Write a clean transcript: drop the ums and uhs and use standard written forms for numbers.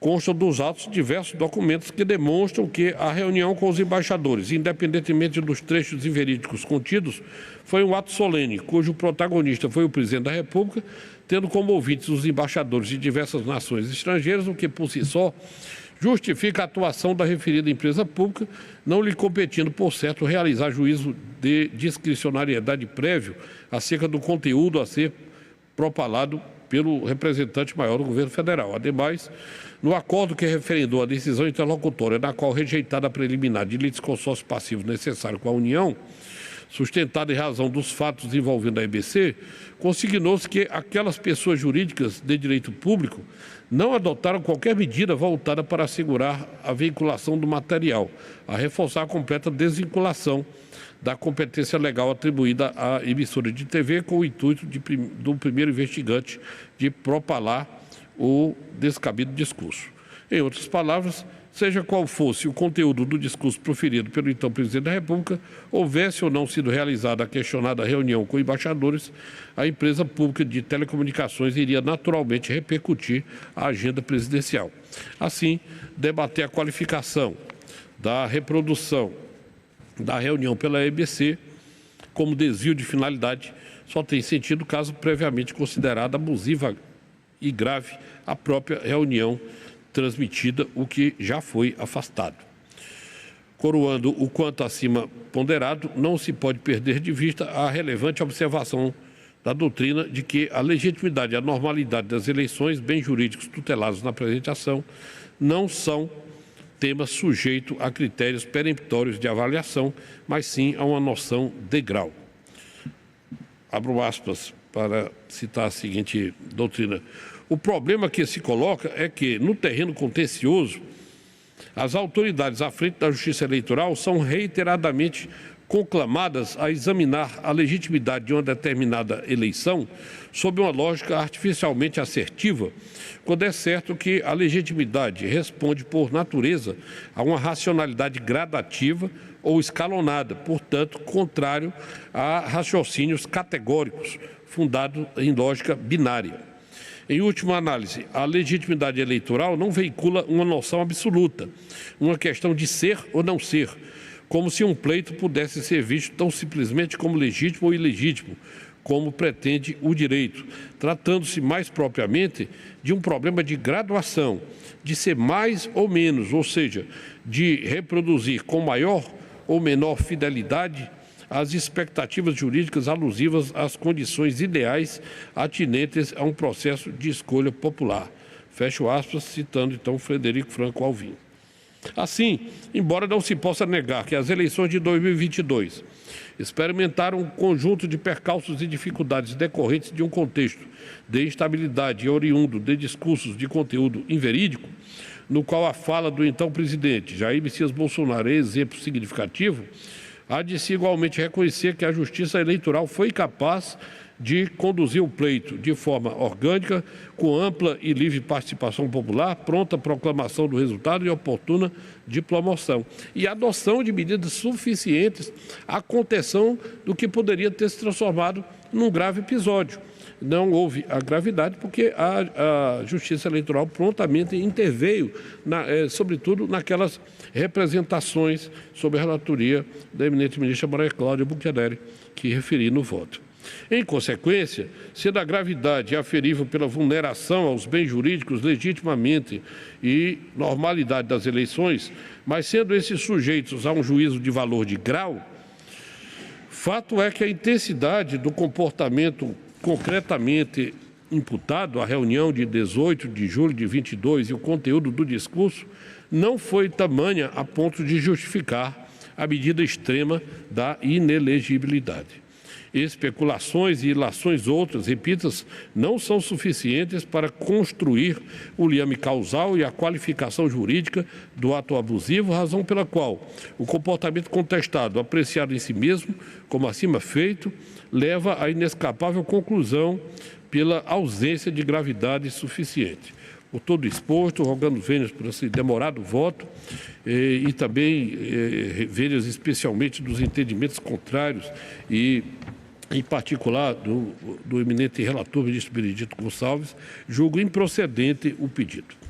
constam dos autos diversos documentos que demonstram que a reunião com os embaixadores, independentemente dos trechos inverídicos contidos, foi um ato solene, cujo protagonista foi o presidente da República, tendo como ouvintes os embaixadores de diversas nações estrangeiras, o que por si só justifica a atuação da referida empresa pública, não lhe competindo, por certo, realizar juízo de discricionariedade prévio acerca do conteúdo a ser propalado pelo representante maior do governo federal. Ademais, no acordo que referendou a decisão interlocutória, na qual rejeitada a preliminar de litisconsórcio passivo necessário com a União, sustentada em razão dos fatos envolvendo a EBC, consignou-se que aquelas pessoas jurídicas de direito público não adotaram qualquer medida voltada para assegurar a veiculação do material, a reforçar a completa desvinculação da competência legal atribuída à emissora de TV com o intuito do primeiro investigante de propalar o descabido discurso. Em outras palavras, seja qual fosse o conteúdo do discurso proferido pelo então presidente da República, houvesse ou não sido realizada a questionada reunião com embaixadores, a empresa pública de telecomunicações iria naturalmente repercutir a agenda presidencial. Assim, debater a qualificação da reprodução da reunião pela EBC como desvio de finalidade só tem sentido caso previamente considerada abusiva e grave a própria reunião transmitida, o que já foi afastado. Coroando o quanto acima ponderado, não se pode perder de vista a relevante observação da doutrina de que a legitimidade e a normalidade das eleições, bens jurídicos tutelados na presente ação, não são tema sujeito a critérios peremptórios de avaliação, mas sim a uma noção de grau. Abro aspas para citar a seguinte doutrina. O problema que se coloca é que, no terreno contencioso, as autoridades à frente da Justiça Eleitoral são reiteradamente conclamadas a examinar a legitimidade de uma determinada eleição sob uma lógica artificialmente assertiva, quando é certo que a legitimidade responde, por natureza, a uma racionalidade gradativa ou escalonada, portanto, contrário a raciocínios categóricos, fundados em lógica binária. Em última análise, a legitimidade eleitoral não veicula uma noção absoluta, uma questão de ser ou não ser, como se um pleito pudesse ser visto tão simplesmente como legítimo ou ilegítimo, como pretende o direito, tratando-se mais propriamente de um problema de graduação, de ser mais ou menos, ou seja, de reproduzir com maior ou menor fidelidade as expectativas jurídicas alusivas às condições ideais atinentes a um processo de escolha popular. Fecho aspas, citando então Frederico Franco Alvim. Assim, embora não se possa negar que as eleições de 2022 experimentaram um conjunto de percalços e dificuldades decorrentes de um contexto de instabilidade oriundo de discursos de conteúdo inverídico, no qual a fala do então presidente Jair Messias Bolsonaro é exemplo significativo, há de se igualmente reconhecer que a Justiça Eleitoral foi capaz de conduzir o pleito de forma orgânica, com ampla e livre participação popular, pronta proclamação do resultado e oportuna diplomação, e adoção de medidas suficientes à contenção do que poderia ter se transformado num grave episódio. Não houve a gravidade porque a Justiça Eleitoral prontamente interveio, sobretudo naquelas representações sob a relatoria da eminente ministra Maria Cláudia Bucchianeri, que referi no voto. Em consequência, sendo a gravidade aferível pela vulneração aos bens jurídicos legitimamente e normalidade das eleições, mas sendo esses sujeitos a um juízo de valor de grau, fato é que a intensidade do comportamento concretamente imputado à reunião de 18 de julho de 22 e o conteúdo do discurso não foi tamanha a ponto de justificar a medida extrema da inelegibilidade. Especulações e ilações outras, repitas, não são suficientes para construir o liame causal e a qualificação jurídica do ato abusivo, razão pela qual o comportamento contestado, apreciado em si mesmo, como acima feito, leva à inescapável conclusão pela ausência de gravidade suficiente. Por todo exposto, rogando vênias por esse demorado voto e também vênias especialmente dos entendimentos contrários e em particular do eminente relator, ministro Benedito Gonçalves, julgo improcedente o pedido.